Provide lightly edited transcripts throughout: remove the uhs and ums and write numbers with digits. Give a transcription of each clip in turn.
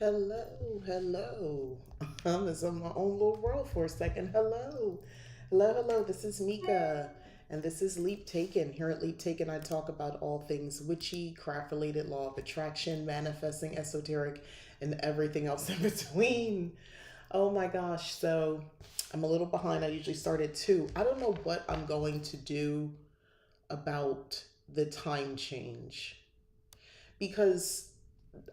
Hello, hello. I'm just in my own little world for a second. Hello, hello, hello. This is Mika, and this is Leap Taken. Here at Leap Taken, I talk about all things witchy, craft related, law of attraction, manifesting, esoteric, and everything else in between. Oh my gosh, so I'm a little behind. I usually start at 2. I don't know what I'm going to do about the time change because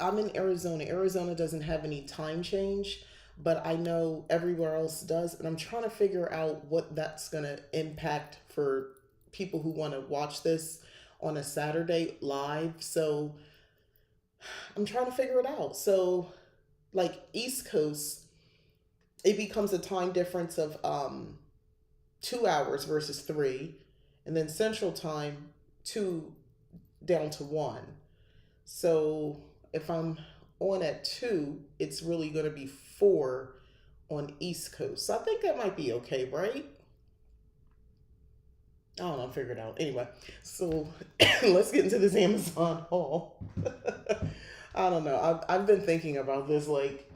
I'm in Arizona. Arizona doesn't have any time change, but I know everywhere else does. And I'm trying to figure out what that's going to impact for people who want to watch this on a Saturday live. So I'm trying to figure it out. So, like East Coast, it becomes a time difference of 2 hours versus three. And then Central Time, two down to one. So if I'm on at 2, it's really going to be 4 on East Coast. So I think that might be okay, right? I don't know, figure it out. Anyway, so let's get into this Amazon haul. I don't know. I've been thinking about this. Like,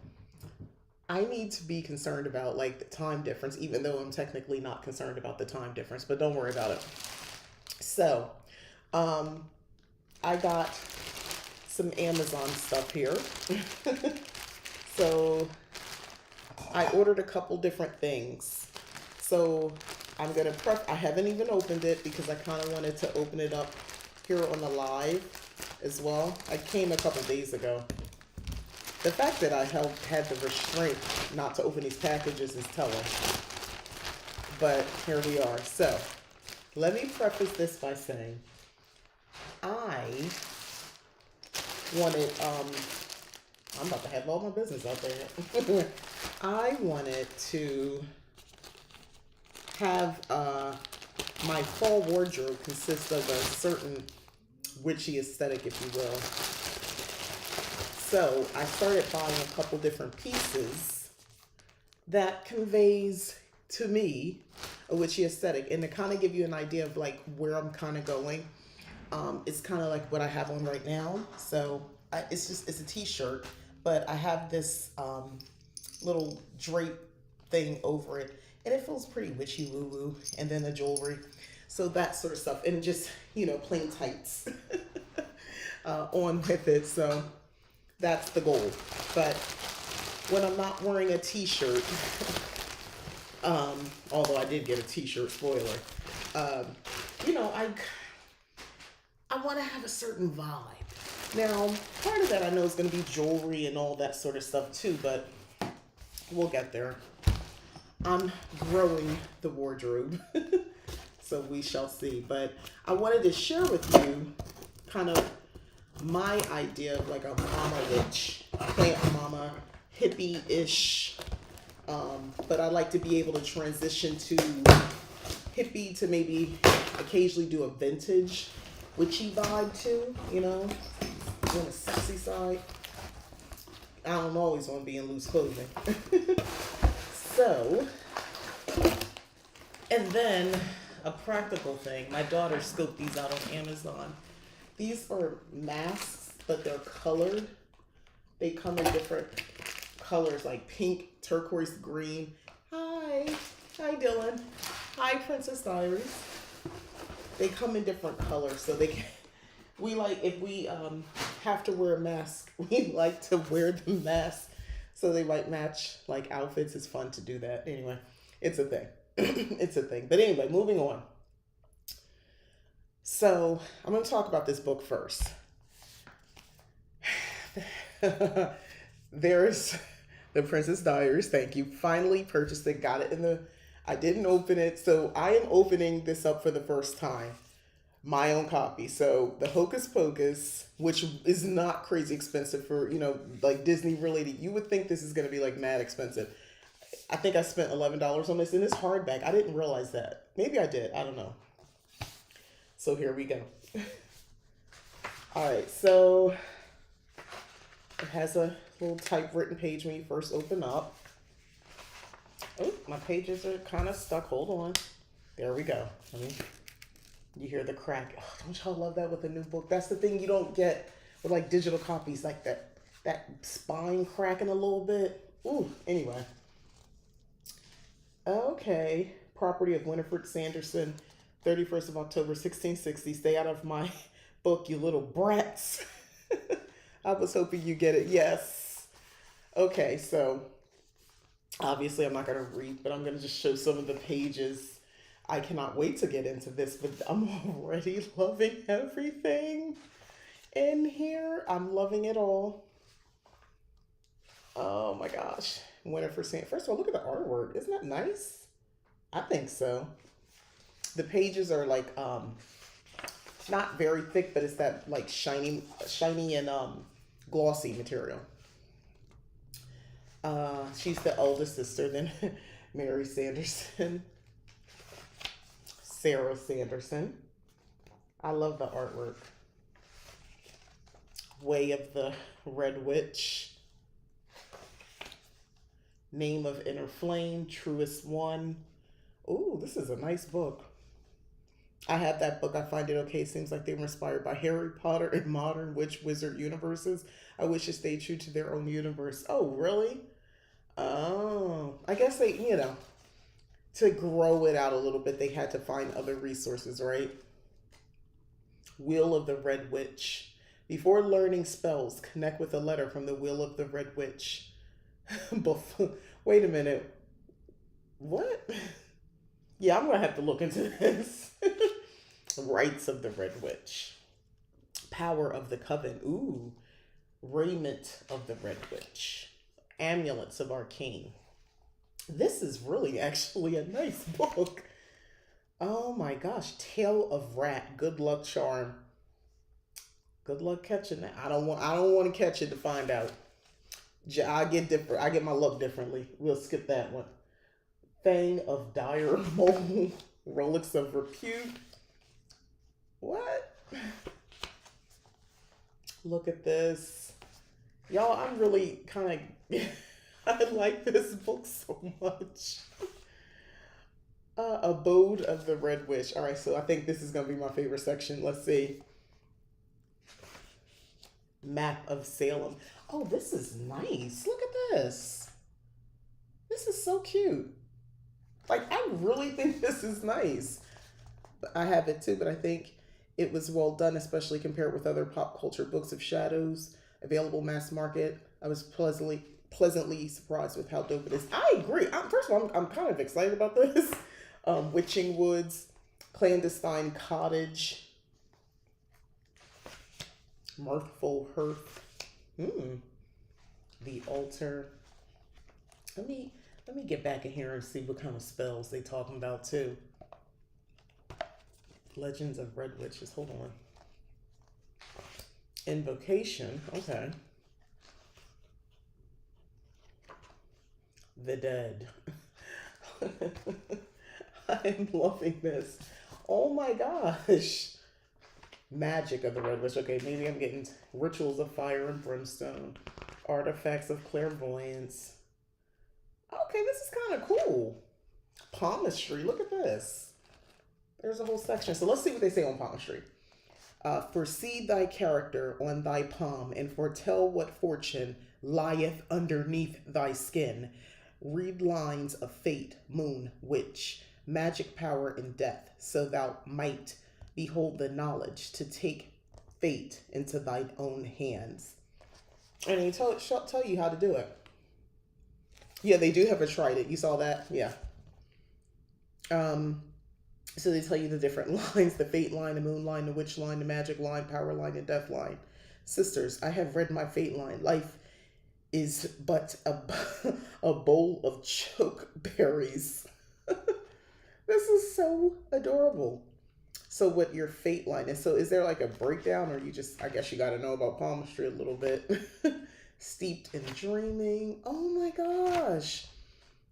I need to be concerned about like the time difference, even though I'm technically not concerned about the time difference. But don't worry about it. So, um, I got some Amazon stuff here. So I ordered a couple different things. So I'm gonna prep. I haven't even opened it because I kind of wanted to open it up here on the live as well. I came a couple days ago. The fact that had the restraint not to open these packages is telling. But here we are. So let me preface this by saying I wanted I'm about to have all my business out there. I wanted to have my fall wardrobe consist of a certain witchy aesthetic, if you will. So I started buying a couple different pieces that conveys to me a witchy aesthetic, and to kind of give you an idea of like where I'm kind of going. It's kind of like what I have on right now. So it's a t-shirt, but I have this little drape thing over it, and it feels pretty witchy woo woo. And then the jewelry, so that sort of stuff, and just plain tights on with it. So that's the goal. But when I'm not wearing a t-shirt, although I did get a t-shirt, spoiler, um, I want to have a certain vibe. Now, part of that I know is going to be jewelry and all that sort of stuff too, but we'll get there. I'm growing the wardrobe, so we shall see. But I wanted to share with you kind of my idea of like a mama witch, plant mama, hippie-ish. But I like to be able to transition to hippie to maybe occasionally do a vintage witchy vibe too, on the sexy side. I don't always want to be in loose clothing. So, and then a practical thing. My daughter scoped these out on Amazon. These are masks, but they're colored. They come in different colors like pink, turquoise, green. Hi. Hi, Dylan. Hi, Princess Diaries. They come in different colors, so we like, if we have to wear a mask, we like to wear the mask so they might match like outfits. It's fun to do that. Anyway, it's a thing. It's a thing. But anyway, moving on. So I'm going to talk about this book first. There's the Princess Diaries. Thank you. Finally purchased it. Got it in the. I didn't open it, so I am opening this up for the first time. My own copy. So the Hocus Pocus, which is not crazy expensive for like Disney related. You would think this is going to be like mad expensive. I think I spent $11 on this in this hardback. I didn't realize that. Maybe I did. I don't know. So here we go. All right. So it has a little typewritten page when you first open up. Oh, my pages are kind of stuck. Hold on. There we go. You hear the crack. Oh, don't y'all love that with a new book? That's the thing you don't get with like digital copies like that. That spine cracking a little bit. Ooh, anyway. Okay. Property of Winifred Sanderson, 31st of October, 1660. Stay out of my book, you little brats. I was hoping you get it. Yes. Okay, so obviously I'm not going to read, but I'm going to just show some of the pages. I cannot wait to get into this, but I'm already loving everything in here. I'm loving it all. Oh my gosh. Winifred Sanderson. First of all, look at the artwork. Isn't that nice? I think so. The pages are like not very thick, but it's that like shiny and glossy material. She's the oldest sister than Mary Sanderson, Sarah Sanderson. I love the artwork. Way of the Red Witch. Name of Inner Flame, Truest One. Ooh, this is a nice book. I have that book. I find it okay. Seems like they were inspired by Harry Potter and modern witch wizard universes. I wish to stay true to their own universe. Oh, really? Oh, I guess they, to grow it out a little bit, they had to find other resources, right? Wheel of the Red Witch. Before learning spells, connect with a letter from the Wheel of the Red Witch. Wait a minute. What? Yeah, I'm going to have to look into this. Rites of the Red Witch. Power of the Coven. Ooh. Raiment of the Red Witch. Amulets of Arcane. This is really actually a nice book. Oh my gosh. Tale of Rat. Good luck charm. Good luck catching that. I don't want to catch it to find out. I get my luck differently. We'll skip that one. Fang of Dire Mole. Relics of Repute. What? Look at this. Y'all, I'm really kind of... I like this book so much. Abode of the Red Witch. All right, so I think this is going to be my favorite section. Let's see. Map of Salem. Oh, this is nice. Look at this. This is so cute. Like, I really think this is nice. I have it too, but I think it was well done, especially compared with other pop culture books of shadows available mass market. I was pleasantly surprised with how dope it is. I agree. First of all, I'm kind of excited about this. Witching Woods, Clandestine Cottage, Mirthful Hearth, The Altar. Let me get back in here and see what kind of spells they talking about too. Legends of Red Witches. Hold on. Invocation. Okay. The Dead. I am loving this. Oh my gosh. Magic of the Red Witch. Okay, maybe I'm getting Rituals of Fire and Brimstone. Artifacts of Clairvoyance. Okay, this is kind of cool. Palmistry. Look at this. There's a whole section. So let's see what they say on palmistry. Foresee thy character on thy palm, and foretell what fortune lieth underneath thy skin. Read lines of fate, moon, witch, magic power and death, so thou might behold the knowledge to take fate into thine own hands. And he tell you how to do it. Yeah, they do have a trident. You saw that? Yeah. So they tell you the different lines, the fate line, the moon line, the witch line, the magic line, power line, and death line. Sisters, I have read my fate line. Life is but a bowl of choke berries. This is so adorable. So what your fate line is. So is there like a breakdown, or you just, I guess you got to know about palmistry a little bit. Steeped in dreaming. Oh my gosh.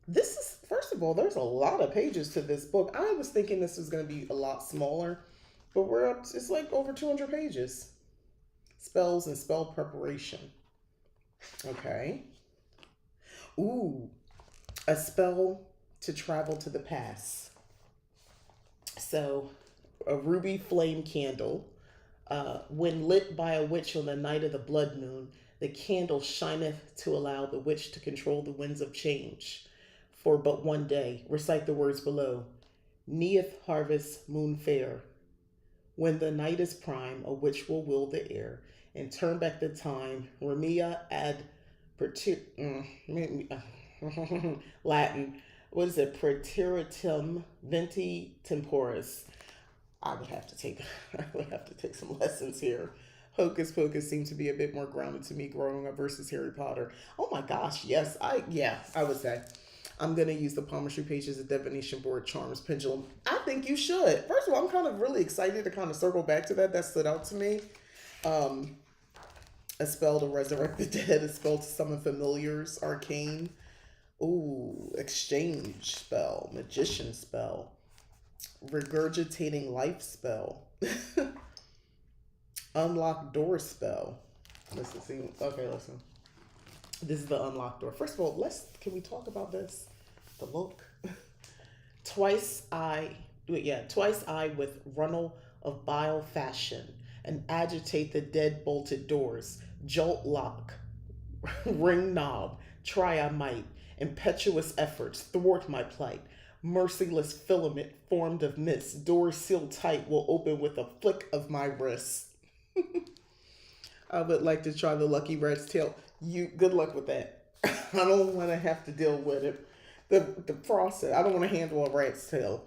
This is, first of all, there's a lot of pages to this book. I was thinking this was going to be a lot smaller, but we're up, it's like over 200 pages. Spells and spell preparation. Okay. Ooh, a spell to travel to the past. So, a ruby flame candle. When lit by a witch on the night of the blood moon, The candle shineth to allow the witch to control the winds of change. For but one day, recite the words below. Neath harvest moon fair. When the night is prime, a witch will will the air and turn back the time. Remia ad Latin. What is it? Praeteritum venti temporis. I would have to take I would have to take some lessons here. Hocus Pocus seemed to be a bit more grounded to me growing up versus Harry Potter. Oh my gosh, yes, I would say. I'm gonna use the palmistry page as a divination board charms pendulum. I think you should. First of all, I'm kind of really excited to kind of circle back to that. That stood out to me. Um, a spell to resurrect the dead, a spell to summon familiars, arcane. Ooh, exchange spell, magician spell, regurgitating life spell, unlock door spell. Listen, see, okay, listen. This is the unlocked door. First of all, can we talk about this? The look. Twice I with runnel of bile fashion and agitate the dead bolted doors, jolt lock, ring knob, try I might, impetuous efforts thwart my plight. Merciless filament formed of mist, doors sealed tight will open with a flick of my wrist. I would like to try the lucky rat's tail. You good luck with that. I don't want to have to deal with it. The process. I don't want to handle a rat's tail.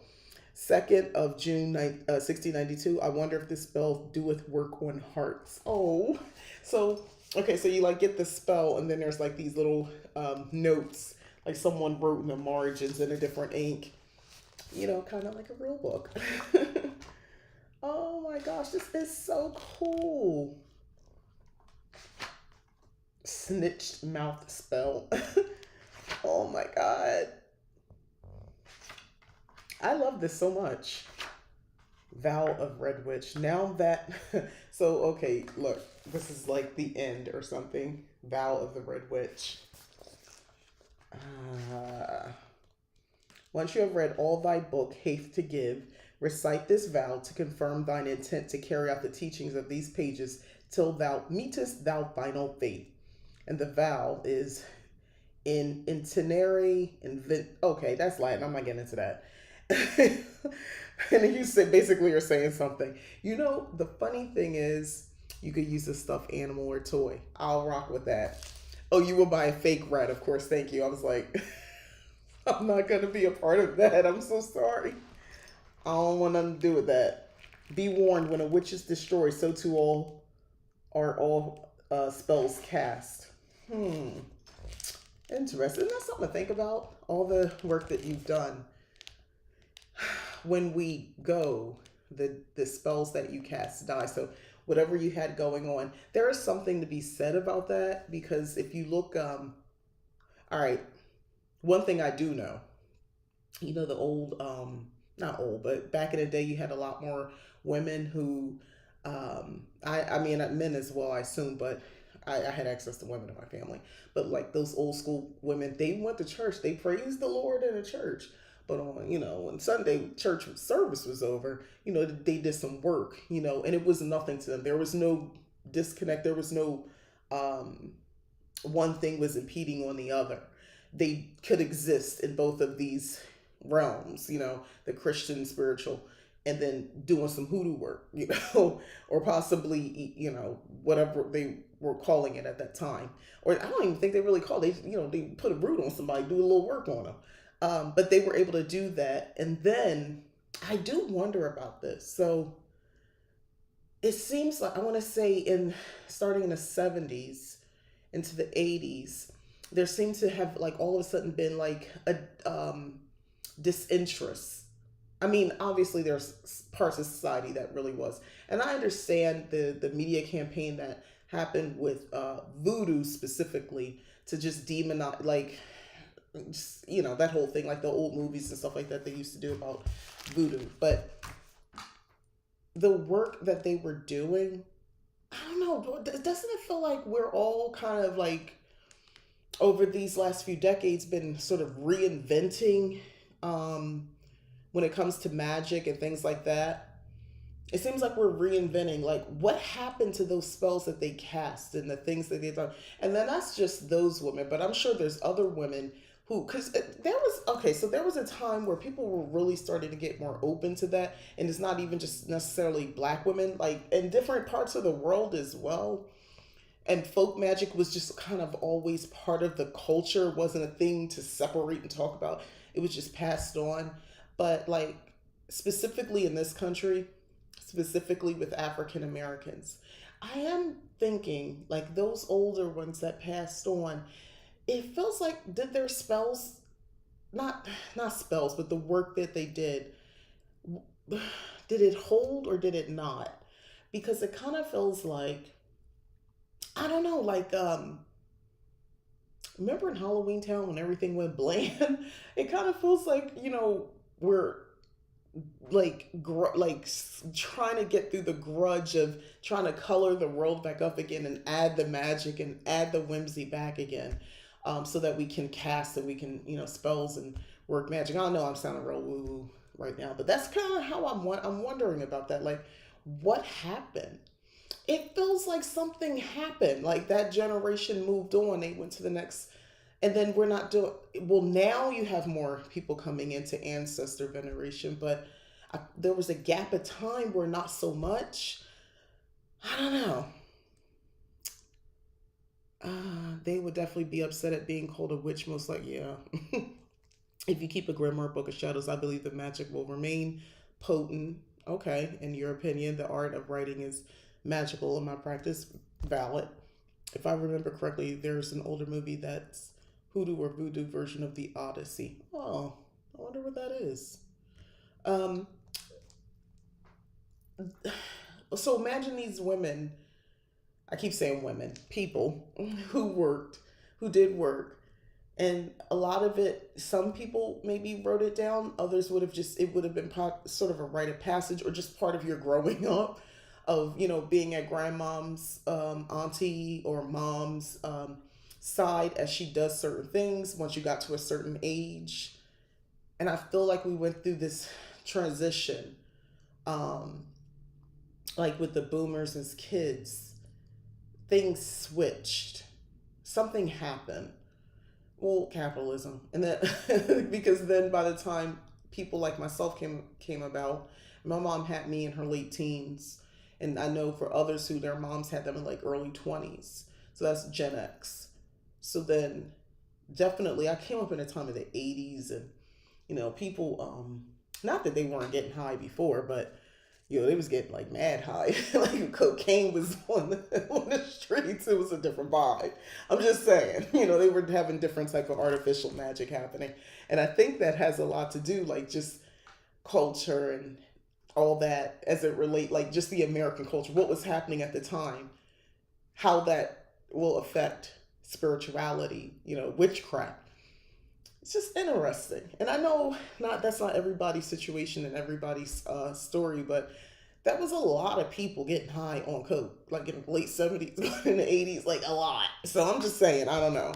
2nd of June, 1692. I wonder if this spell doeth work on hearts. Oh, so okay. So you like get the spell, and then there's like these little notes, like someone wrote in the margins in a different ink. You know, kind of like a real book. Oh my gosh, this is so cool. Snitched mouth spell. Oh my god. I love this so much. Vow of Red Witch. Now that so okay, look, this is like the end or something. Vow of the Red Witch. Once you have read all thy book hath to give, recite this vow to confirm thine intent to carry out the teachings of these pages till thou meetest thou final fate. And the vow is in intenere invent. Okay, that's Latin. I'm not getting into that. And you said basically you're saying something. You know, the funny thing is you could use a stuffed animal or toy. I'll rock with that. Oh, you will buy a fake rat, of course. Thank you. I was like, I'm not gonna be a part of that. I'm so sorry. I don't want nothing to do with that. Be warned: when a witch is destroyed, so too all spells cast. Interesting. That's something to think about. All the work that you've done. When we go, the spells that you cast die. So whatever you had going on, there is something to be said about that, because if you look, all right, one thing I do know, you know, the old, not old, but back in the day, you had a lot more women who, I mean, men as well, I assume, but I had access to women in my family. But like those old school women, they went to church, they praised the Lord in a church. But on, you know, when Sunday church service was over, you know, they did some work, you know, and it was nothing to them. There was no disconnect. There was no one thing was impeding on the other. They could exist in both of these realms, you know, the Christian spiritual, and then doing some hoodoo work, you know, or possibly, you know, whatever they were calling it at that time. Or I don't even think they really called it, you know, they put a root on somebody, do a little work on them. But they were able to do that. And then I do wonder about this. So it seems like, I want to say starting in the 70s into the 80s, there seemed to have like all of a sudden been like a disinterest. I mean, obviously there's parts of society that really was. And I understand the media campaign that happened with voodoo specifically to just demonize, like, just, you know, that whole thing, like the old movies and stuff like that they used to do about voodoo. But the work that they were doing, I don't know, doesn't it feel like we're all kind of like over these last few decades been sort of reinventing when it comes to magic and things like that? It seems like we're reinventing, like, what happened to those spells that they cast and the things that they done. And then that's just those women, but I'm sure there's other women who, because there was, okay, so there was a time where people were really starting to get more open to that. And it's not even just necessarily black women, like in different parts of the world as well. And folk magic was just kind of always part of the culture. It wasn't a thing to separate and talk about. It was just passed on. But like, specifically in this country, specifically with African Americans, I am thinking like those older ones that passed on, it feels like, did their spells, not spells, but the work that they did it hold or did it not? Because it kind of feels like, I don't know, like remember in Halloween Town when everything went bland? It kind of feels like, we're like trying to get through the grudge of trying to color the world back up again and add the magic and add the whimsy back again, so that we can cast and we can, spells and work magic. I don't know, I'm sounding real woo woo right now, but that's kind of how I'm wondering about that. Like, what happened? It feels like something happened. Like that generation moved on, they went to the next, and then we're not doing well. Now you have more people coming into ancestor veneration, but there was a gap of time where not so much. I don't know. They would definitely be upset at being called a witch, most likely. Yeah. If you keep a grimoire book of shadows, I believe the magic will remain potent. Okay, in your opinion, the art of writing is magical. In my practice, valid. If I remember correctly, there's an older movie that's hoodoo or voodoo version of the Odyssey. Oh, I wonder what that is. Um, so imagine these women, I keep saying women, people who worked, who did work. And a lot of it, some people maybe wrote it down. Others would have just, it would have been sort of a rite of passage or just part of your growing up of, being at grandmom's, auntie or mom's side as she does certain things once you got to a certain age. And I feel like we went through this transition, um, like with the boomers as kids, things switched. Something happened. Well, capitalism, and that because then by the time people like myself came about, my mom had me in her late teens, and I know for others who their moms had them in like early 20s, so that's Gen X. So then, definitely, I came up in a time of the 80s, and people, not that they weren't getting high before, but they was getting like mad high. Like cocaine was on the streets. It was a different vibe. I'm just saying, they were having different type of artificial magic happening. And I think that has a lot to do, like just culture and all that as it relate, like just the American culture, what was happening at the time, how that will affect spirituality, witchcraft. It's just interesting. And I know not that's not everybody's situation and everybody's story, but that was a lot of people getting high on coke, like in the late 70s, in the 80s, like a lot. So I'm just saying, I don't know.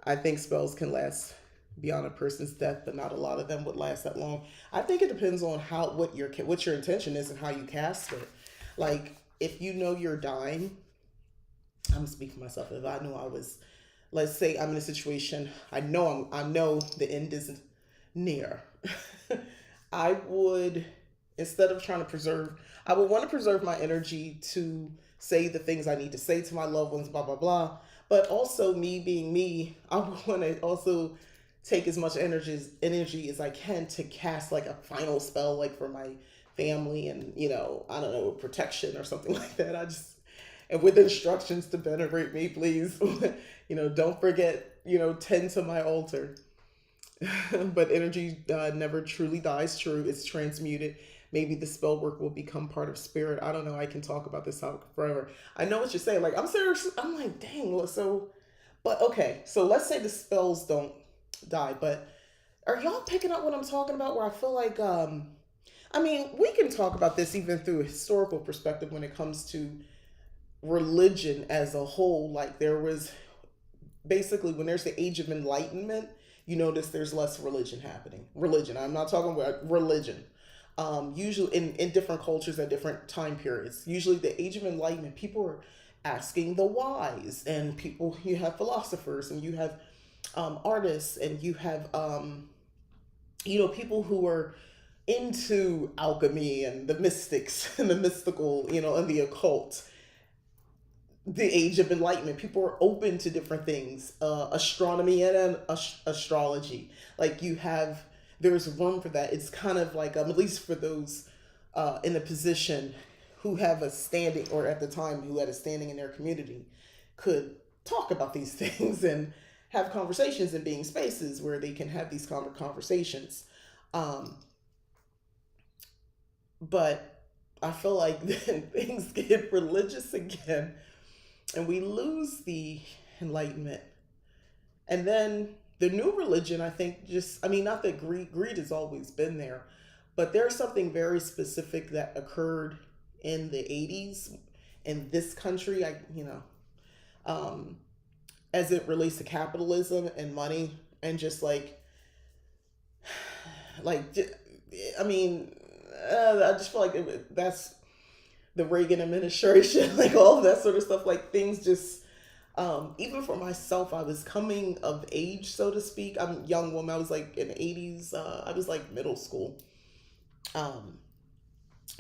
I think spells can last beyond a person's death, but not a lot of them would last that long. I think it depends on what your intention is and how you cast it. Like if you know you're dying, I'm speaking for myself. If I knew I was, let's say I'm in a situation, I know the end is near. I would, instead of trying to preserve, I would want to preserve my energy to say the things I need to say to my loved ones, blah blah blah. But also me being me, I would want to also take as much energy as I can to cast like a final spell, like for my family and I don't know, protection or something like that. I just, and with instructions to venerate me, please. Don't forget, tend to my altar. But energy never truly dies. True, it's transmuted. Maybe the spell work will become part of spirit. I don't know. I can talk about this topic forever. I know what you're saying. Like, I'm serious. I'm like, dang. Well, so, but okay. So let's say the spells don't die. But are y'all picking up what I'm talking about? Where I feel like, I mean, we can talk about this even through a historical perspective when it comes to religion as a whole. Like, there was basically when there's the age of enlightenment, you notice there's less religion happening. Religion. I'm not talking about religion. Usually in different cultures at different time periods. Usually the Age of Enlightenment, people are asking the wise, and people, you have philosophers, and you have artists, and you have people who are into alchemy and the mystics and the mystical, and the occult. The Age of Enlightenment, people are open to different things, astronomy and astrology. Like, there's room for that. It's kind of like, at least for those in a position who have a standing, or at the time who had a standing in their community, could talk about these things and have conversations and being spaces where they can have these kind of conversations. Um, but I feel like then things get religious again, and we lose the enlightenment. And then the new religion, I think, just, I mean, not that greed has always been there, but there's something very specific that occurred in the 80s in this country, um, as it relates to capitalism and money, and just like, I mean, I just feel like that's the Reagan administration, like all of that sort of stuff, like things just, even for myself, I was coming of age, so to speak. I'm a young woman. I was like in the 80s. I was like middle school. Um,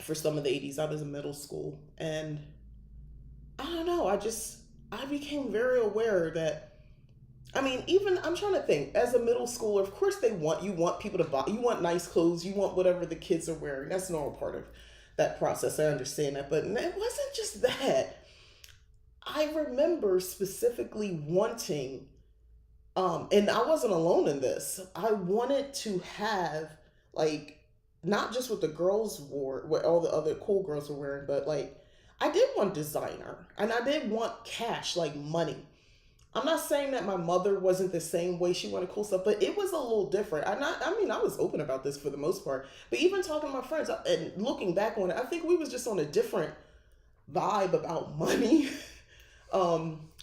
for some of the 80s, I was in middle school. And I don't know. I became very aware that, I mean, even I'm trying to think, as a middle schooler, of course you want people to buy, you want nice clothes, you want whatever the kids are wearing. That's a normal part of that process. I understand that. But it wasn't just that. I remember specifically wanting, and I wasn't alone in this. I wanted to have, like, not just what the girls wore, what all the other cool girls were wearing, but like, I did want designer, and I did want cash, like money. I'm not saying that my mother wasn't the same way. She wanted cool stuff, but it was a little different. I mean, I was open about this for the most part, but even talking to my friends and looking back on it, I think we was just on a different vibe about money.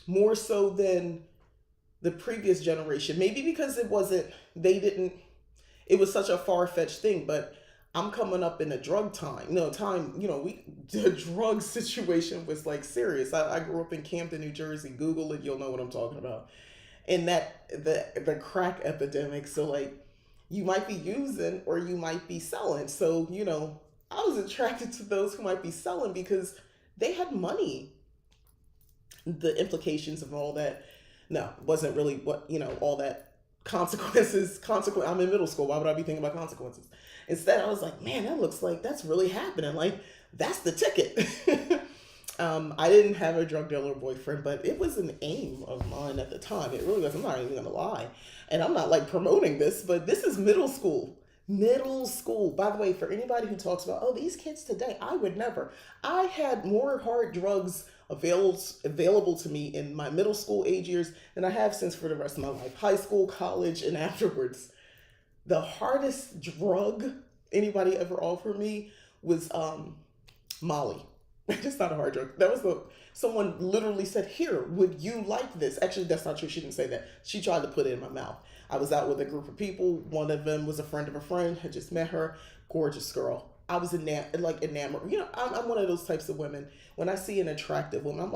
More so than the previous generation. Maybe because they didn't, it was such a far fetched thing, but I'm coming up in a drug time. The drug situation was like serious. I grew up in Camden, New Jersey. Google it, you'll know what I'm talking about. And the crack epidemic. So like, you might be using or you might be selling. So, I was attracted to those who might be selling because they had money. The implications of all that, no, wasn't really what, all that consequence. I'm in middle school, why would I be thinking about consequences? Instead, I was like, man, that looks like that's really happening, like that's the ticket. I didn't have a drug dealer boyfriend, but it was an aim of mine at the time. It really was. I'm not even gonna lie, and I'm not like promoting this, but this is middle school. Middle school. By the way, for anybody who talks about, oh, these kids today, I would never. I had more hard drugs available to me in my middle school age years than I have since for the rest of my life. High school, college, and afterwards. The hardest drug anybody ever offered me was Molly. It's not a hard drug. Someone literally said, "Here, would you like this?" Actually, that's not true. She didn't say that. She tried to put it in my mouth. I was out with a group of people. One of them was a friend of a friend. I just met her. Gorgeous girl. I was enamored. I'm one of those types of women. When I see an attractive woman,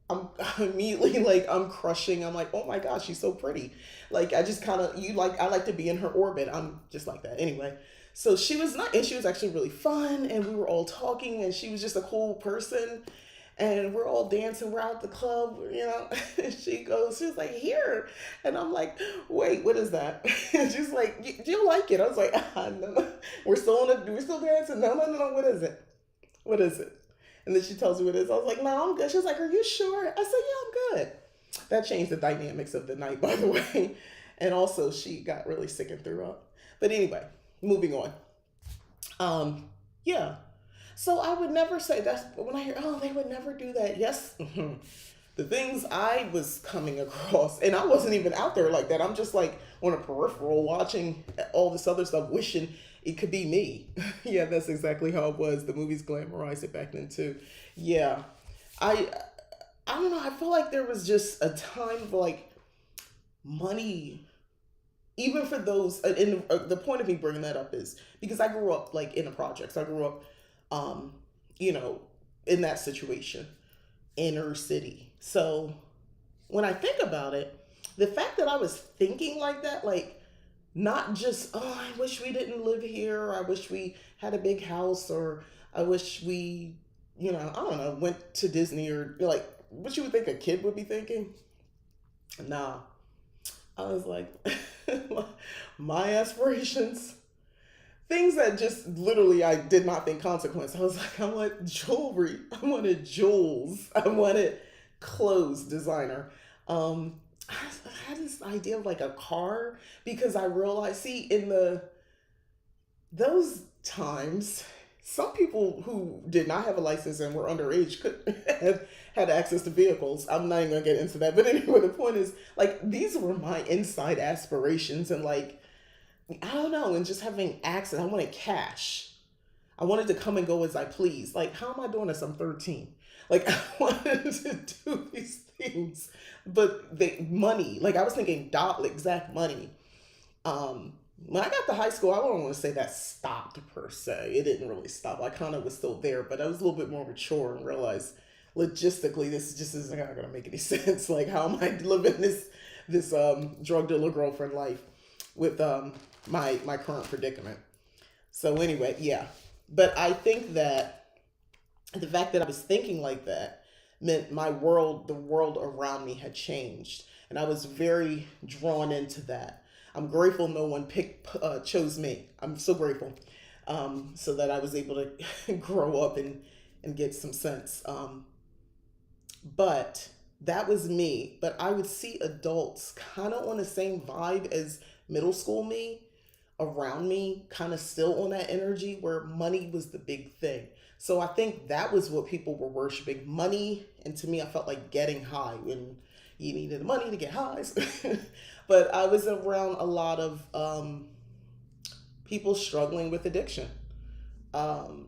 I'm immediately like, I'm crushing. I'm like, oh my gosh, she's so pretty. Like, I just kind of, I like to be in her orbit. I'm just like that. Anyway, so she was not, and she was actually really fun, and we were all talking, and she was just a cool person, and we're all dancing. We're out at the club, and she was like, here. And I'm like, wait, what is that? And she's like, do you like it? I was like, no. We're still dancing. No, no, no, no. What is it? What is it? And then she tells me what it is. I was like, no, I'm good. She was like, are you sure? I said, yeah, I'm good. That changed the dynamics of the night, by the way. And also, she got really sick and threw up. But anyway, moving on. Yeah. So I would never say that's, when I hear, oh, they would never do that. Yes. The things I was coming across, and I wasn't even out there like that. I'm just like on a peripheral watching all this other stuff, wishing it could be me. Yeah, that's exactly how it was. The movies glamorized it back then too. Yeah. I I don't know. I feel like there was just a time of like money even for those, the point of me bringing that up is because I grew up like in the projects. I grew up, um, you know, in that situation, inner city. So when I think about it, the fact that I was thinking like that, like not just, oh, I wish we didn't live here, or I wish we had a big house, or I wish we, I don't know, went to Disney, or like what you would think a kid would be thinking. Nah, I was like, my aspirations, things that just literally I did not think consequence. I was like, I want jewelry, I wanted jewels, I wanted clothes, designer. I had this idea of like a car because I realized, see, in those times, some people who did not have a license and were underage could have had access to vehicles. I'm not even gonna get into that, but anyway, the point is, like, these were my inside aspirations, and like, I don't know, and just having access. I wanted cash. I wanted to come and go as I please. Like, how am I doing this? I'm 13. Like, I wanted to do these things, but money. Like, I was thinking exact money. When I got to high school, I don't want to say that stopped per se. It didn't really stop. I kind of was still there, but I was a little bit more mature and realized logistically this just isn't going to make any sense. Like, how am I living this drug dealer girlfriend life with my current predicament? So anyway, yeah. But I think that the fact that I was thinking like that meant the world around me had changed, and I was very drawn into that. I'm grateful no one chose me. I'm so grateful, so that I was able to grow up and get some sense. But that was me. But I would see adults kind of on the same vibe as middle school me around me, kind of still on that energy where money was the big thing. So I think that was what people were worshiping, money. And to me, I felt like getting high when you needed money to get highs. But I was around a lot of people struggling with addiction. Um,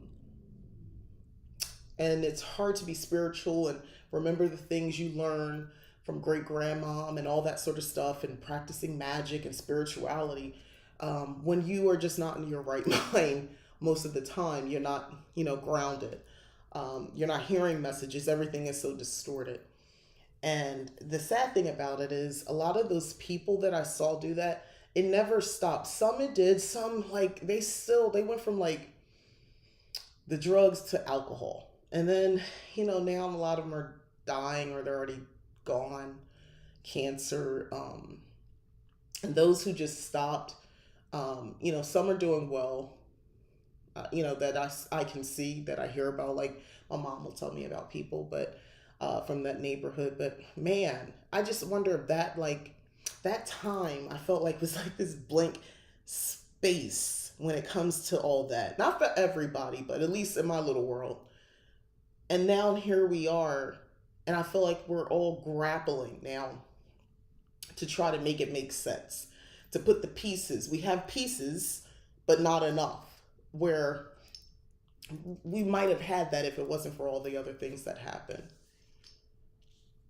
and it's hard to be spiritual and remember the things you learn from great grandmom and all that sort of stuff, and practicing magic and spirituality, when you are just not in your right mind. Most of the time you're not, grounded. You're not hearing messages. Everything is so distorted. And the sad thing about it is a lot of those people that I saw do that, it never stopped. Some it did, some like they went from like the drugs to alcohol. And then, now a lot of them are dying or they're already gone. Cancer. And those who just stopped, some are doing well, that I can see, that I hear about. Like my mom will tell me about people, but from that neighborhood. But man, I just wonder if that time I felt like was like this blank space when it comes to all that. Not for everybody, but at least in my little world. And now here we are, and I feel like we're all grappling now to try to make it make sense, to put the pieces. We have pieces, but not enough. Where we might have had that if it wasn't for all the other things that happened.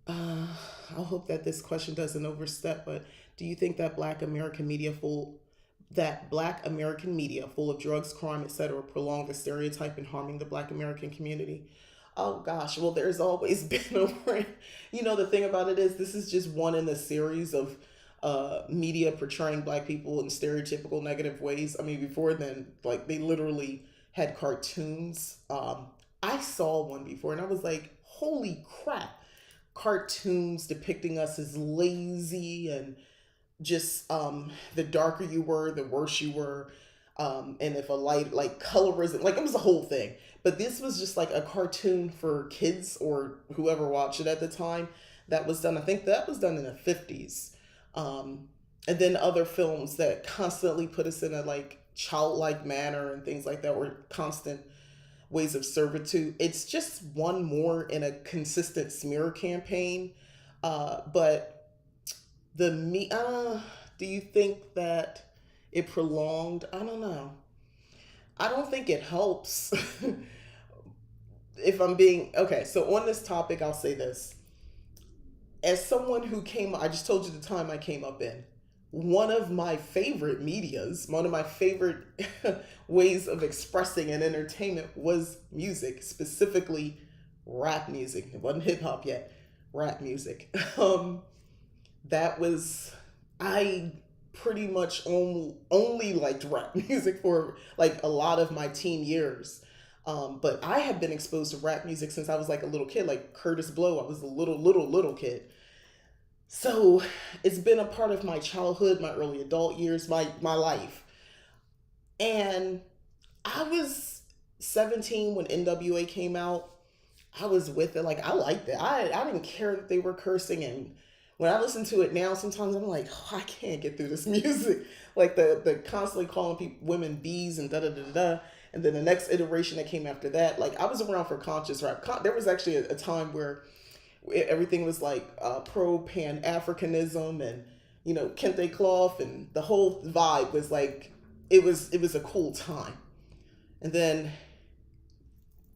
Uh, I hope that this question doesn't overstep, but do you think that Black American media full of drugs, crime, etc., prolong the stereotype in harming the Black American community? Oh gosh, well, there's always been a, the thing about it is this is just one in a series of media portraying Black people in stereotypical negative ways. I mean, before then, like they literally had cartoons. I saw one before and I was like, holy crap, cartoons depicting us as lazy and just the darker you were, the worse you were. And if a light, like colorism, like it was a whole thing. But this was just like a cartoon for kids or whoever watched it at the time. That was done, I think that was done in the 50s. And then other films that constantly put us in a like childlike manner and things like that were constant ways of servitude. It's just one more in a consistent smear campaign. But do you think that it prolonged? I don't know. I don't think it helps. If I'm being okay, so on this topic, I'll say this. As someone who I just told you the time I came up in. one of my favorite medias, one of my favorite ways of expressing and entertainment was music, specifically rap music. It wasn't hip hop yet, rap music. That was, I pretty much only liked rap music for like a lot of my teen years. But I have been exposed to rap music since I was like a little kid, like Curtis Blow. I was a little kid. So it's been a part of my childhood, my early adult years, my life. And I was 17 when NWA came out. I was with it. Like, I liked it. I didn't care that they were cursing. And when I listen to it now, sometimes I'm like, oh, I can't get through this music. Like the constantly calling people women bees and da da da da. And then the next iteration that came after that, like I was around for conscious rap. There was actually a time where everything was like pro Pan Africanism and kente cloth, and the whole vibe was like it was a cool time. And then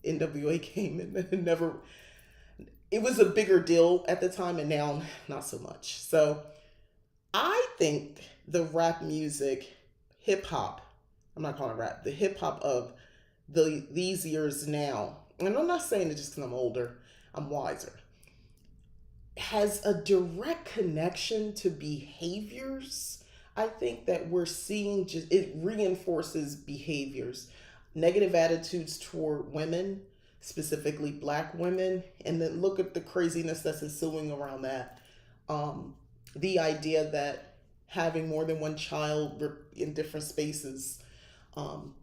NWA came and it never it was a bigger deal at the time, and now not so much. So I think the rap music, hip hop, I'm not calling it rap, the hip hop of these years now, and I'm not saying it just because I'm older, I'm wiser, has a direct connection to behaviors. I think that we're seeing just it reinforces behaviors, negative attitudes toward women, specifically black women, and then look at the craziness that's ensuing around that. The idea that having more than one child in different spaces um,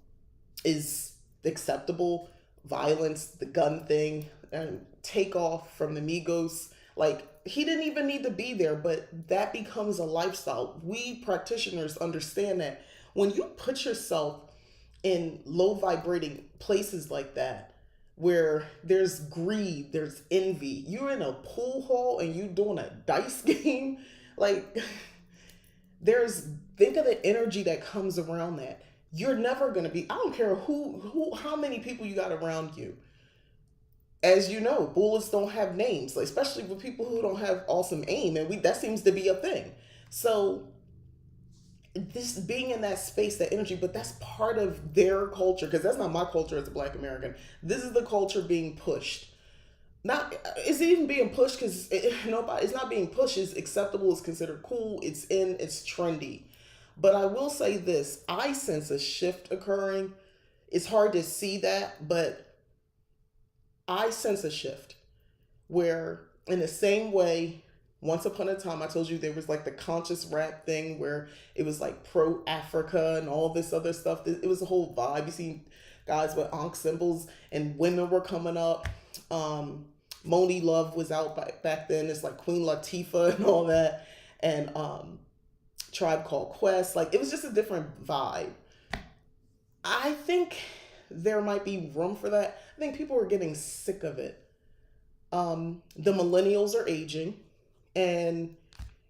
is acceptable. Violence, the gun thing, and takeoff from the Migos. Like, he didn't even need to be there, but that becomes a lifestyle. We practitioners understand that when you put yourself in low vibrating places like that, where there's greed, there's envy, you're in a pool hall and you doing a dice game, like there's think of the energy that comes around that. You're never gonna be. I don't care how many people you got around you. As you know, bullets don't have names, like, especially with people who don't have awesome aim, and we that seems to be a thing. So this being in that space, that energy, but that's part of their culture because that's not my culture as a Black American. This is the culture being pushed. Not is it even being pushed because nobody. It's not being pushed. It's acceptable. It's considered cool. It's in. It's trendy. But I will say this: I sense a shift occurring. It's hard to see that, but I sense a shift where, in the same way, once upon a time, I told you there was like the conscious rap thing where it was like pro Africa and all this other stuff. It was a whole vibe. You see guys with ankh symbols, and women were coming up. Moni Love was out back then. It's like Queen Latifah and all that. And Tribe Called Quest. Like, it was just a different vibe. I think there might be room for that. I think people are getting sick of it. The millennials are aging, and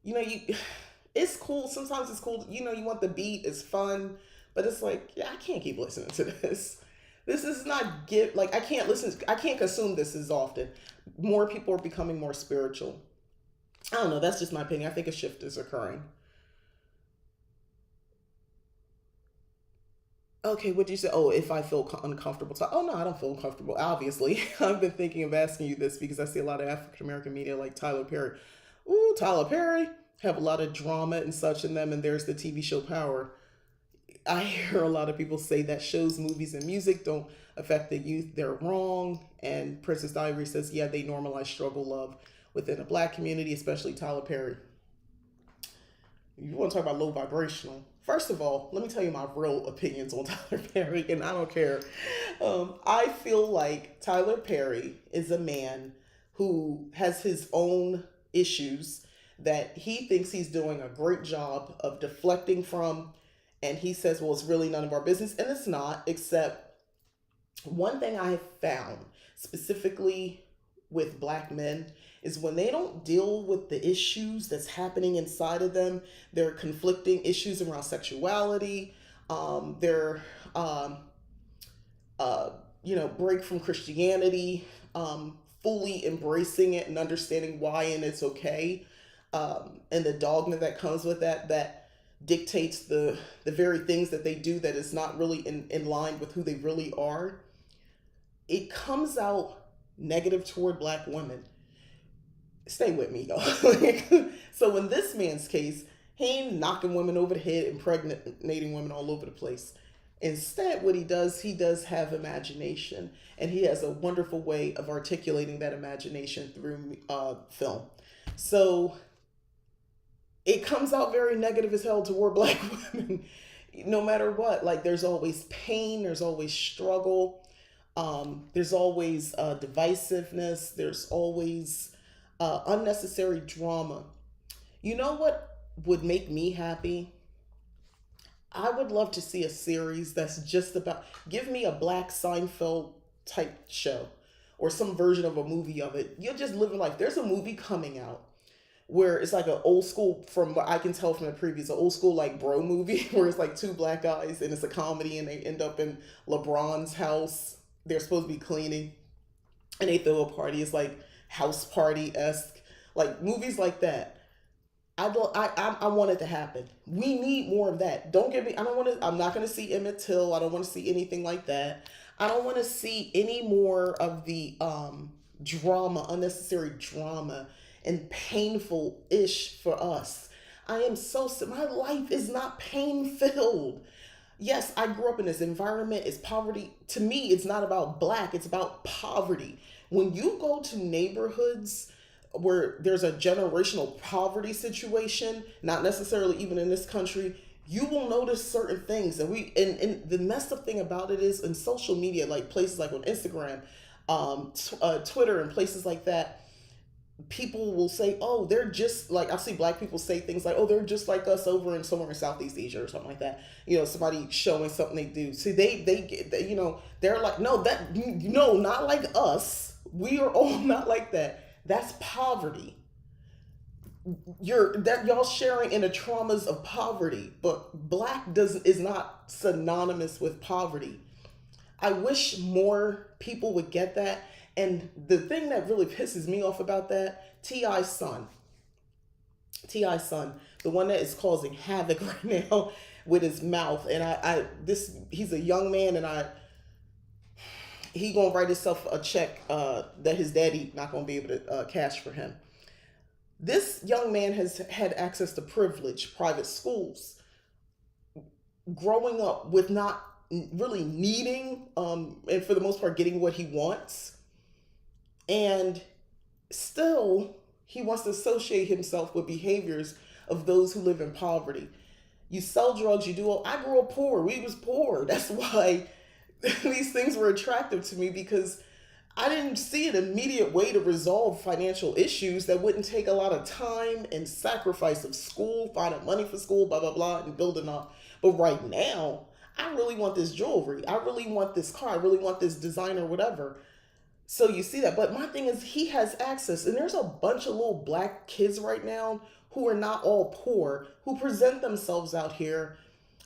you it's cool. Sometimes it's cool. You want the beat. It's fun, but it's like, yeah, I can't keep listening to this. This is not get like I can't listen. I can't consume this as often. More people are becoming more spiritual. I don't know. That's just my opinion. I think a shift is occurring. Okay, what did you say? Oh, if I feel uncomfortable. Oh, no, I don't feel uncomfortable. Obviously, I've been thinking of asking you this because I see a lot of African American media like Tyler Perry. Ooh, Tyler Perry have a lot of drama and such in them, and there's the TV show Power. I hear a lot of people say that shows, movies, and music don't affect the youth. They're wrong. And Princess Diary says, yeah, they normalize struggle love within a black community, especially Tyler Perry. You want to talk about low vibrational? First of all, let me tell you my real opinions on Tyler Perry, and I don't care. I feel like Tyler Perry is a man who has his own issues that he thinks he's doing a great job of deflecting from, and he says, well, it's really none of our business, and it's not, except one thing I have found specifically with black men is when they don't deal with the issues that's happening inside of them, their conflicting issues around sexuality, their uh, break from Christianity, fully embracing it and understanding why and it's okay, and the dogma that comes with that. That dictates the very things that they do that is not really in line with who they really are, it comes out negative toward black women. Stay with me though. Like, so in this man's case, he ain't knocking women over the head, impregnating women all over the place. Instead, what he does have imagination, and he has a wonderful way of articulating that imagination through film. So it comes out very negative as hell toward black women, no matter what. Like, there's always pain, there's always struggle, there's always divisiveness, there's always unnecessary drama. You know what would make me happy? I would love to see a series that's just about, give me a black Seinfeld type show or some version of a movie of it. You're just living life. There's a movie coming out where it's like an old school, from what I can tell from the previews, an old school like bro movie where it's like two black guys and it's a comedy and they end up in LeBron's house. They're supposed to be cleaning and they throw a party. It's like house party esque, like movies like that. I want it to happen. We need more of that. Don't get me. I don't want to. I'm not going to see Emmett Till. I don't want to see anything like that. I don't want to see any more of the drama, unnecessary drama, and painful ish for us. I am so sick. My life is not pain filled. Yes, I grew up in this environment. It's poverty. To me, it's not about black, it's about poverty. When you go to neighborhoods where there's a generational poverty situation, not necessarily even in this country, you will notice certain things. And the messed up thing about it is in social media, like places like on Instagram, Twitter, and places like that, people will say, "Oh, they're just like," I see black people say things like, "Oh, they're just like us over in somewhere in Southeast Asia or something like that." You know, somebody showing something they do. See, they you know, they're like, "No, that no, not like us. We are all not like that. That's poverty. You're that y'all sharing in the traumas of poverty, but black does is not synonymous with poverty." I wish more people would get that. And the thing that really pisses me off about that, T.I.'s son, T.I.'s son, the one that is causing havoc right now with his mouth. And he's a young man, and he gonna write himself a check that his daddy not gonna be able to cash for him. This young man has had access to privilege, private schools, growing up with not really needing, and for the most part, getting what he wants. And still, he wants to associate himself with behaviors of those who live in poverty. You sell drugs, you do all. I grew up poor. We was poor. That's why these things were attractive to me, because I didn't see an immediate way to resolve financial issues that wouldn't take a lot of time and sacrifice of school, finding money for school, blah, blah, blah, and building up. But right now, I really want this jewelry. I really want this car. I really want this designer, whatever. So you see that. But my thing is, he has access. And there's a bunch of little black kids right now who are not all poor, who present themselves out here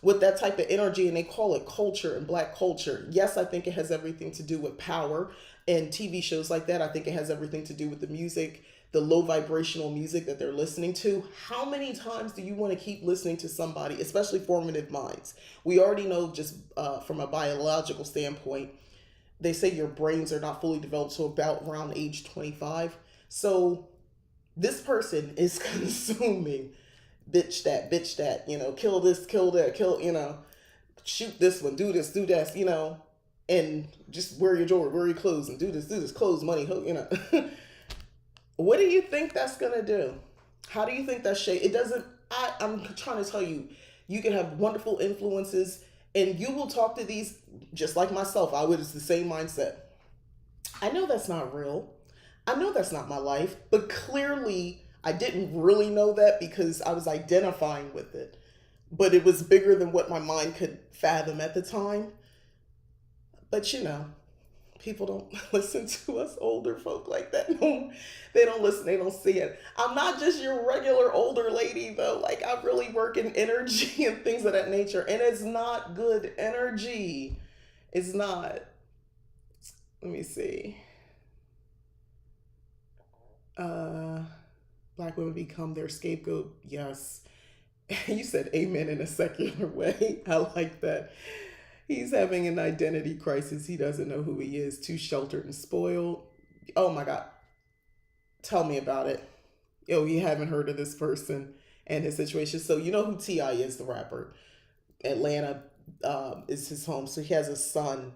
with that type of energy, and they call it culture and black culture. Yes, I think it has everything to do with power and TV shows like that. I think it has everything to do with the music, the low vibrational music that they're listening to. How many times do you want to keep listening to somebody, especially formative minds? We already know, just from a biological standpoint, they say your brains are not fully developed to about around age 25. So this person is consuming bitch that, kill this, kill that, kill, shoot this one, do this, do that, and just wear your jewelry, wear your clothes, and do this, clothes, money. What do you think that's gonna do? How do you think that shape? It doesn't. I'm trying to tell you, you can have wonderful influences, and you will talk to these just like myself. I was the same mindset. I know that's not real. I know that's not my life, but clearly I didn't really know that because I was identifying with it. But it was bigger than what my mind could fathom at the time. But people don't listen to us older folk like that. No, they don't listen, they don't see it. I'm not just your regular older lady though. Like, I really work in energy and things of that nature. And it's not good energy. It's not. Let me see. Uh Black women become their scapegoat. Yes. You said amen in a secular way. I like that. He's having an identity crisis. He doesn't know who he is, too sheltered and spoiled. Oh my God. Tell me about it. Yo, you haven't heard of this person and his situation. So, you know who T.I. is, the rapper. Atlanta is his home. So he has a son.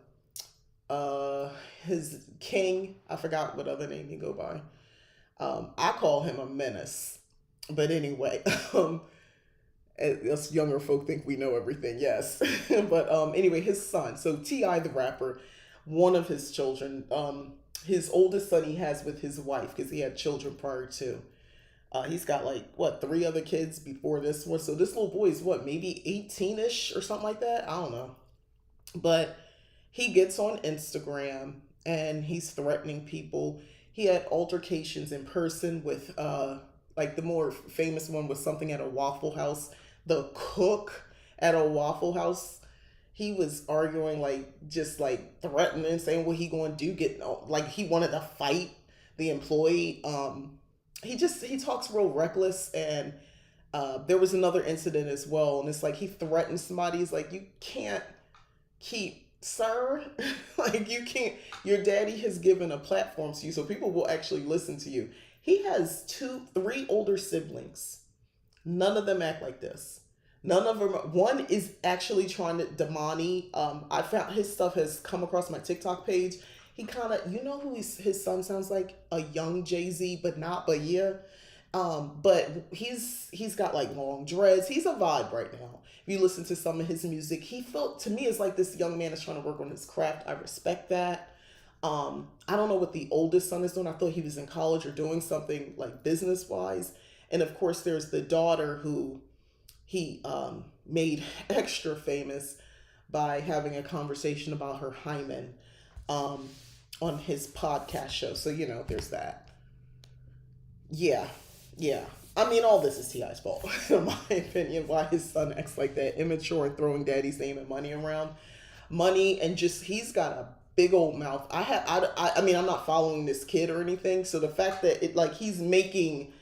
His king, I forgot what other name he go by. I call him a menace. But anyway, us younger folk think we know everything, yes. But anyway, his son, so T.I. the rapper, one of his children, his oldest son he has with his wife, because he had children prior to. He's got like what, three other kids before this one. So this little boy is what, maybe 18ish or something like that. I don't know. But he gets on Instagram and he's threatening people. He had altercations in person with like the more famous one was something at a Waffle House. The cook at a Waffle House, he was arguing, like just like threatening, saying what he going to do, get like he wanted to fight the employee. He talks real reckless. And there was another incident as well, and it's like he threatened somebody. He's like, you can't keep, sir, like you can't, your daddy has given a platform to you so people will actually listen to you. He has three older siblings. None of them act like this. None of them. One is actually trying to Damani. I found his stuff has come across my TikTok page. He kind of, you know who his son sounds like? A young Jay-Z, but not, but yeah. But he's got like long dreads. He's a vibe right now. If you listen to some of his music, he felt to me is like this young man is trying to work on his craft. I respect that. I don't know what the oldest son is doing. I thought he was in college or doing something like business wise. And of course, there's the daughter who he made extra famous by having a conversation about her hymen on his podcast show. So, you know, there's that. Yeah, yeah. I mean, all this is T.I.'s fault, in my opinion, why his son acts like that, immature and throwing daddy's name and money around. Money and just, he's got a big old mouth. I mean, I'm not following this kid or anything. So the fact that it, like, he's making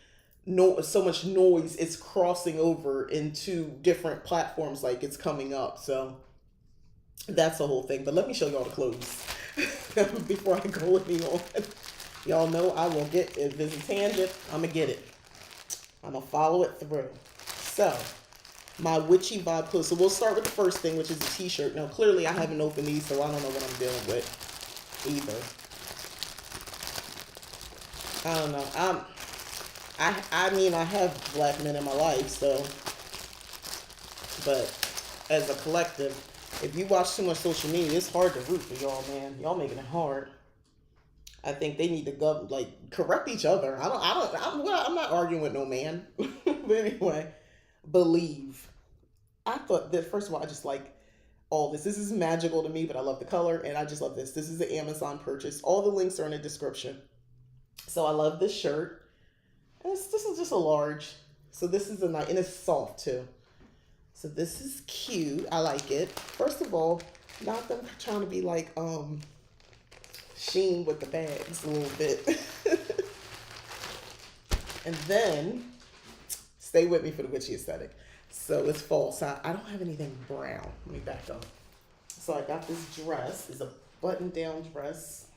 so much noise, it's crossing over into different platforms, like it's coming up. So that's the whole thing. But let me show y'all the clothes before I go any on. Y'all know I will get, if there's a tangent, I'm going to get it. I'm going to follow it through. So, my witchy vibe clothes. So we'll start with the first thing, which is a t-shirt. Now, clearly I haven't opened these, so I don't know what I'm dealing with either. I don't know. I mean, I have black men in my life, so, but as a collective, if you watch too much social media, it's hard to root for y'all, man. Y'all making it hard. I think they need to go, like, correct each other. I'm not arguing with no man. But anyway, believe. I thought that, first of all, I just like all this. This is magical to me, but I love the color, and I just love this. This is the Amazon purchase. All the links are in the description. So I love this shirt. And this is just a large. So this is a nice, and it's soft too. So this is cute. I like it. First of all, not them trying to be like Sheen with the bags a little bit. And then, stay with me for the witchy aesthetic. So it's false. I don't have anything brown. Let me back up. So I got this dress. It's a button-down dress.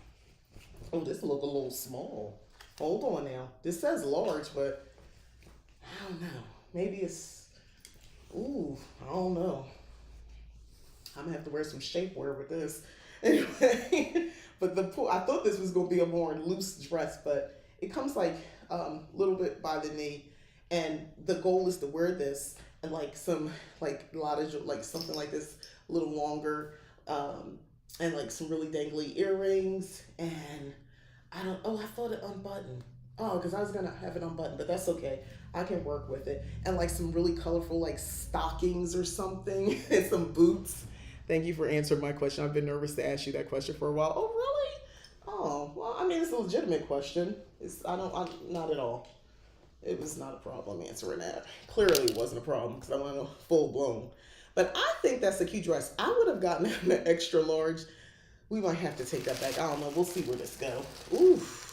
Oh, this look a little small. Hold on now. This says large, but I don't know. Maybe it's, ooh, I don't know. I'm going to have to wear some shapewear with this. Anyway, but I thought this was going to be a more loose dress, but it comes like a little bit by the knee. And the goal is to wear this and like some, like a lot of, like something like this, a little longer, and like some really dangly earrings. And I thought it unbuttoned. Oh, because I was going to have it unbuttoned, but that's okay. I can work with it. And like some really colorful like stockings or something and some boots. Thank you for answering my question. I've been nervous to ask you that question for a while. Oh, really? Oh, well, I mean, it's a legitimate question. I'm not at all. It was not a problem answering that. Clearly it wasn't a problem because I went full blown. But I think that's a cute dress. I would have gotten an extra large. We might have to take that back. I don't know. We'll see where this goes. Oof.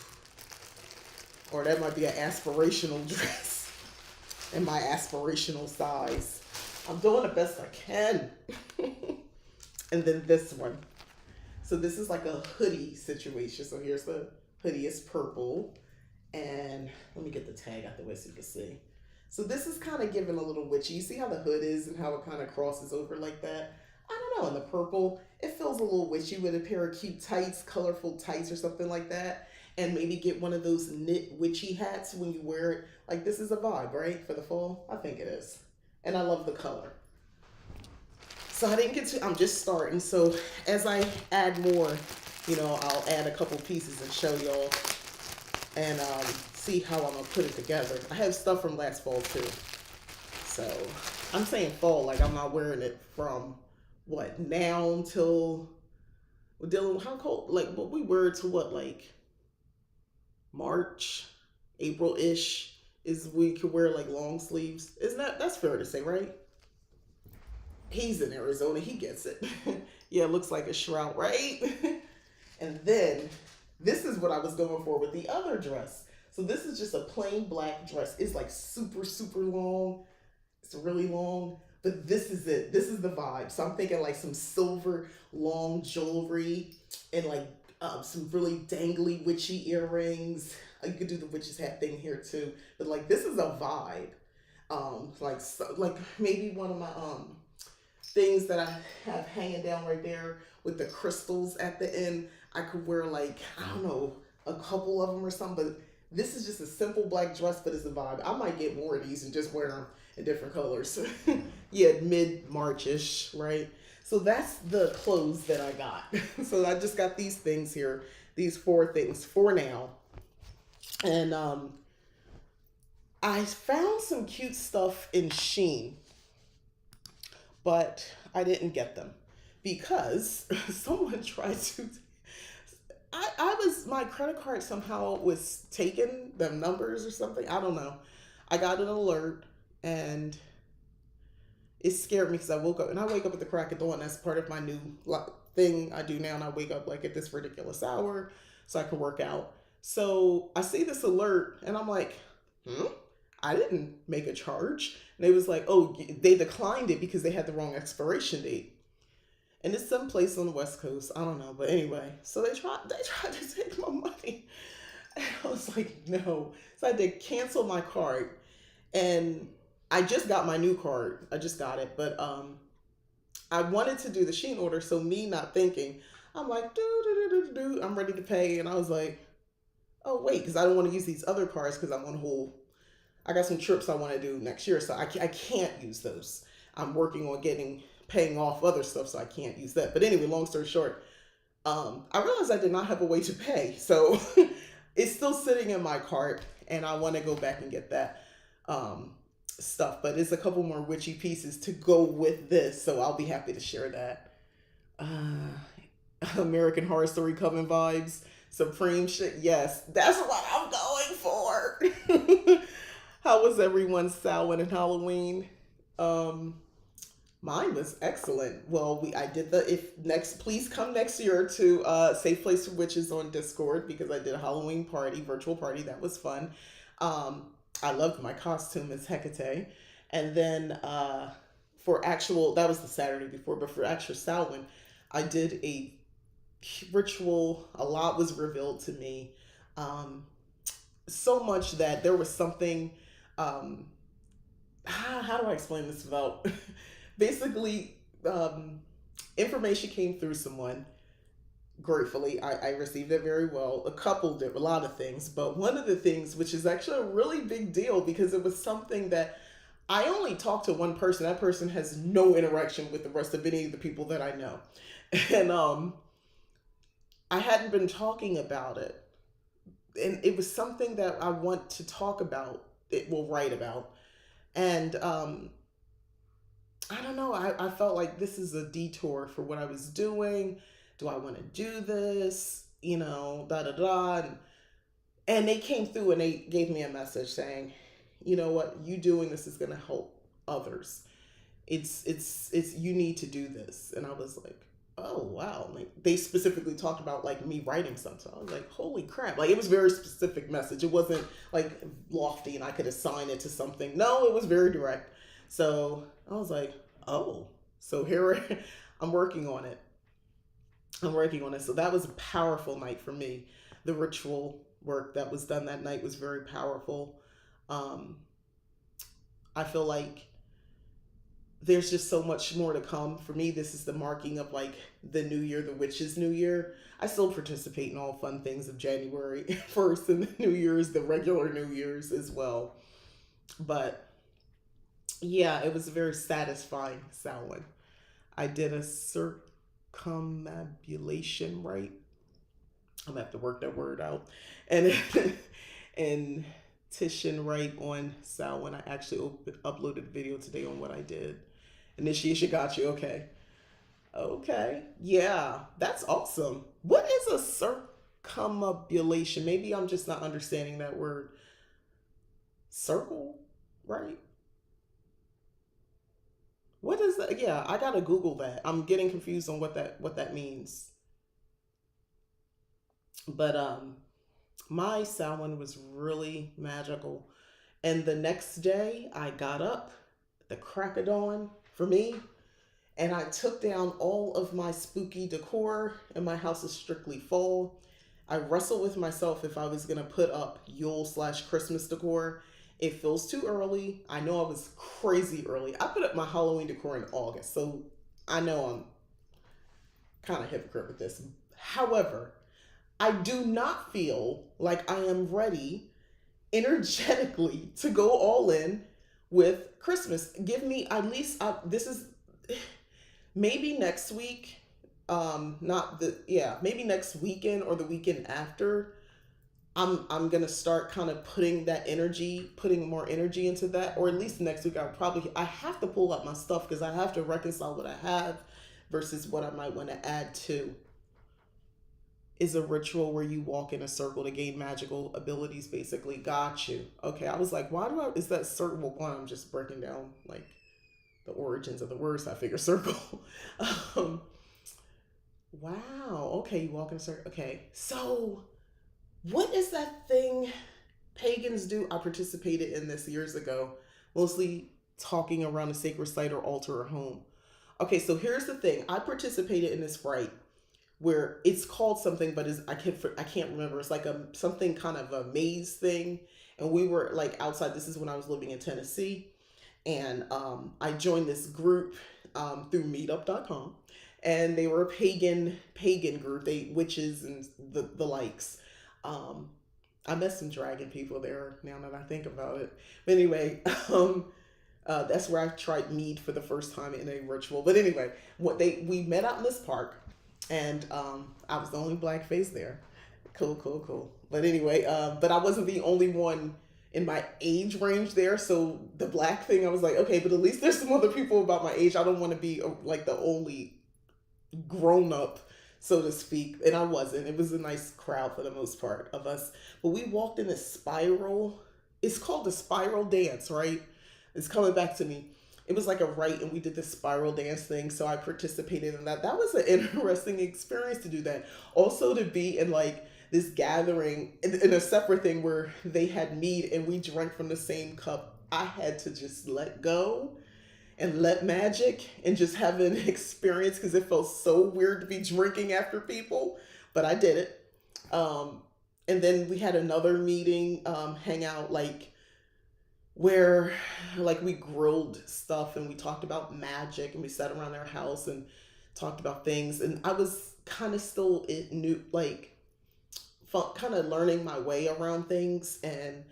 Or that might be an aspirational dress. in my aspirational size. I'm doing the best I can. And then this one. So this is like a hoodie situation. So here's the hoodie. It's purple. And let me get the tag out the way so you can see. So this is kind of giving a little witchy. You see how the hood is and how it kind of crosses over like that? I don't know. In the purple, it feels a little witchy with a pair of cute tights, colorful tights or something like that. And maybe get one of those knit witchy hats when you wear it. Like this is a vibe, right? For the fall? I think it is. And I love the color. So I didn't get to, I'm just starting. So as I add more, I'll add a couple pieces and show y'all and see how I'm gonna put it together. I have stuff from last fall too. So I'm saying fall, like I'm not wearing it from what now until we're dealing with how cold, like what we wear to what, like March, April-ish is we could wear like long sleeves. Isn't that's fair to say, right? He's in Arizona, he gets it. Yeah, it looks like a shroud, right? And then this is what I was going for with the other dress. So this is just a plain black dress. It's like super, super long. It's really long, but this is it. This is the vibe. So I'm thinking like some silver long jewelry and like some really dangly witchy earrings. You could do the witch's hat thing here too, but like this is a vibe. Like maybe one of my things that I have hanging down right there with the crystals at the end. I could wear like, I don't know, a couple of them or something, but this is just a simple black dress, but it's a vibe. I might get more of these and just wear them in different colors. Yeah, mid-March-ish, right? So that's the clothes that I got. So I just got these things here, these 4 things for now. And I found some cute stuff in Shein, but I didn't get them because someone tried to. My credit card somehow was taking the numbers or something. I don't know. I got an alert and it scared me because I woke up and I wake up at the crack of dawn. That's part of my new thing I do now. And I wake up like at this ridiculous hour so I can work out. So I see this alert and I'm like, I didn't make a charge. And they was like, oh, they declined it because they had the wrong expiration date. And it's someplace on the West Coast. I don't know. But anyway, so they tried to take my money. And I was like, no. So I had to cancel my card. And I just got my new card. I just got it. But I wanted to do the Shein order. So me not thinking, I'm like, I'm ready to pay. And I was like, oh, wait, because I don't want to use these other cards because I'm on hold. I got some trips I want to do next year. So I can't use those. I'm working on paying off other stuff, so I can't use that. But anyway, long story short, I realized I did not have a way to pay. So it's still sitting in my cart, and I want to go back and get that stuff. But it's a couple more witchy pieces to go with this, so I'll be happy to share that. American Horror Story Coven vibes, Supreme shit. Yes, that's what I'm going for. How was everyone's Samhain and Halloween? Mine was excellent. Well, I did please come next year to Safe Place for Witches on Discord because I did a Halloween party, virtual party. That was fun. I loved my costume as Hecate. And then that was the Saturday before, but for actual Samhain, I did a ritual. A lot was revealed to me. So much that there was something, how do I explain this without basically, information came through someone. Gratefully, I received it very well. A lot of things, but one of the things, which is actually a really big deal because it was something that I only talked to one person. That person has no interaction with the rest of any of the people that I know. And I hadn't been talking about it. And it was something that I want to talk about, write about. And I don't know. I felt like this is a detour for what I was doing. Do I want to do this? Da da da. And they came through and they gave me a message saying, you know what, you doing this is going to help others. It's you need to do this. And I was like, oh wow, like they specifically talked about like me writing something. I was like, holy crap. Like it was a very specific message. It wasn't like lofty and I could assign it to something. No, it was very direct. So I was like, oh, so here I'm working on it. I'm working on it. So that was a powerful night for me. The ritual work that was done that night was very powerful. um I feel like there's just so much more to come. For me, this is the marking of like the new year, the witch's new year. I still participate in all fun things of January 1st and the New Year's, the regular New Year's as well. But yeah, it was a very satisfying Samhain. I did a circumambulation, right? I'm gonna have to work that word out. And and Titian right on Samhain. I actually uploaded a video today on what I did. Initiation got you. Okay. Okay. Yeah, that's awesome. What is a circumambulation? Maybe I'm just not understanding that word. Circle, right? What is that? Yeah, I gotta Google that. I'm getting confused on what that means. But my Samhain was really magical. And the next day I got up at the crack of dawn for me, and I took down all of my spooky decor, and my house is strictly fall. I wrestled with myself if I was gonna put up Yule/Christmas decor. It feels too early. I know I was crazy early. I put up my Halloween decor in August, so I know I'm kind of hypocrite with this. However, I do not feel like I am ready energetically to go all in with Christmas. Give me at least this is maybe next week. Not the yeah, maybe next weekend or the weekend after. I'm gonna start kind of putting more energy into that, or at least next week. I have to pull up my stuff because I have to reconcile what I have versus what I might want to add to. Is a ritual where you walk in a circle to gain magical abilities. Basically, got you. Okay, I was like, why do I? Is that circle one? I'm just breaking down like the origins of the words. I figure circle. um, wow. Okay, you walk in a circle. Okay, so what is that thing pagans do? I participated in this years ago, mostly talking around a sacred site or altar or home. Okay, so here's the thing. I participated in this rite where it's called something, but is I can't remember. It's like a something kind of a maze thing, and we were like outside. This is when I was living in Tennessee, and I joined this group through Meetup.com, and they were a pagan group. They witches and the likes. Um, I met some dragon people there now that I think about it. But anyway, that's where I tried mead for the first time in a ritual. But anyway, what they we met out in this park, and I was the only black face there. Cool, cool, cool. But anyway, but I wasn't the only one in my age range there. So the black thing, I was like, okay, but at least there's some other people about my age. I don't want to be like the only grown up, so to speak. And I wasn't. It was a nice crowd for the most part of us. But we walked in a spiral. It's called the spiral dance, right? It's coming back to me. It was like a rite, and we did this spiral dance thing. So I participated in that. That was an interesting experience to do that. Also to be in like this gathering in a separate thing where they had mead and we drank from the same cup. I had to just let go and let magic and just have an experience because it felt so weird to be drinking after people, but I did it. Um, and then we had another meeting, hangout, like where like we grilled stuff and we talked about magic and we sat around their house and talked about things. And I was kind of still new, like kind of learning my way around things. And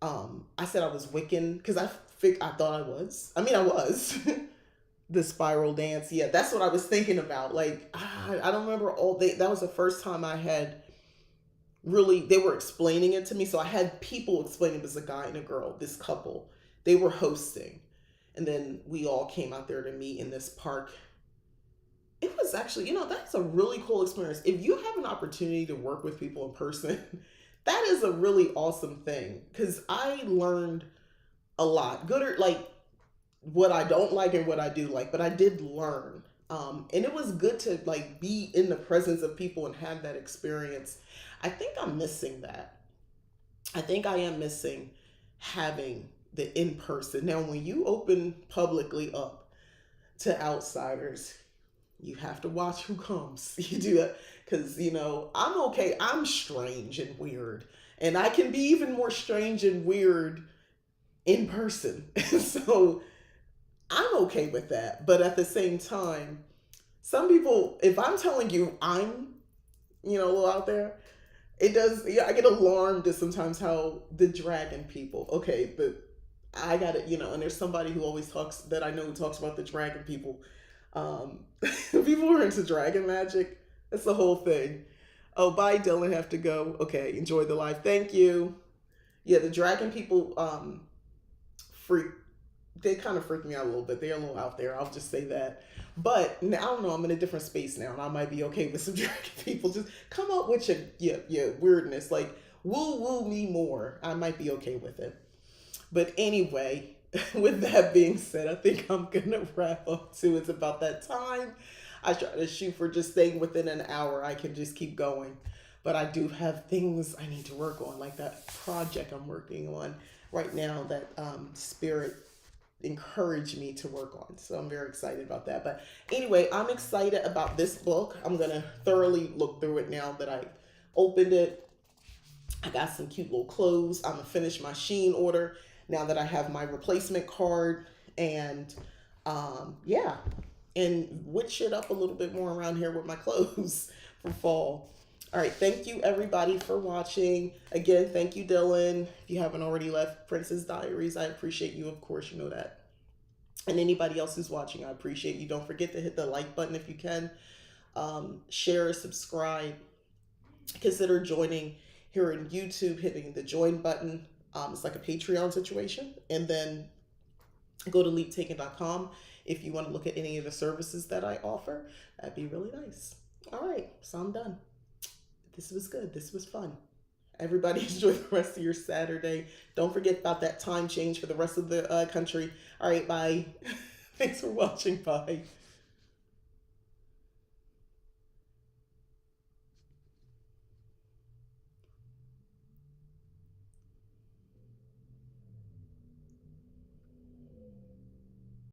I said I was Wiccan because I thought I was. I mean, I was. The spiral dance. Yeah, that's what I was thinking about. Like, I don't remember all they. That was the first time I had really. They were explaining it to me, so I had people explaining it as a guy and a girl. This couple, they were hosting, and then we all came out there to meet in this park. It was actually, that's a really cool experience. If you have an opportunity to work with people in person, that is a really awesome thing because I learned a lot. Good or like what I don't like and what I do like, but I did learn. And it was good to like be in the presence of people and have that experience. I think I'm missing that. I think I am missing having the in person. Now, when you open publicly up to outsiders, you have to watch who comes. You do that because, I'm okay. I'm strange and weird. And I can be even more strange and weird in person. So I'm okay with that. But at the same time, some people, if I'm telling you I'm, a little out there, it does, yeah, I get alarmed at sometimes how the dragon people, okay, but I got it, and there's somebody who always talks, that I know, who talks about the dragon people. People who are into dragon magic, that's the whole thing. Oh, bye, Dylan, have to go. Okay, enjoy the live. Thank you. Yeah, the dragon people, freak they kind of freak me out a little bit. They're a little out there. I'll just say that. But now, I don't know. I'm in a different space now, and I might be okay with some dragon people. Just come up with your weirdness, like woo woo me more. I might be okay with it. But anyway, with that being said, I think I'm gonna wrap up too. It's about that time. I try to shoot for just staying within an hour. I can just keep going. But I do have things I need to work on, like that project I'm working on right now that Spirit encouraged me to work on. So I'm very excited about that. But anyway, I'm excited about this book. I'm going to thoroughly look through it now that I opened it. I got some cute little clothes. I'm going to finish my Shein order now that I have my replacement card. And yeah, and witch it up a little bit more around here with my clothes for fall. All right, thank you everybody for watching. Again, thank you, Dylan. If you haven't already left Princess Diaries, I appreciate you, of course, you know that. And anybody else who's watching, I appreciate you. Don't forget to hit the like button if you can. Share, subscribe. Consider joining here in YouTube, hitting the join button. It's like a Patreon situation. And then go to leaptaken.com if you want to look at any of the services that I offer. That'd be really nice. All right, so I'm done. This was good. This was fun. Everybody enjoy the rest of your Saturday. Don't forget about that time change for the rest of the country. All right, bye. Thanks for watching. Bye.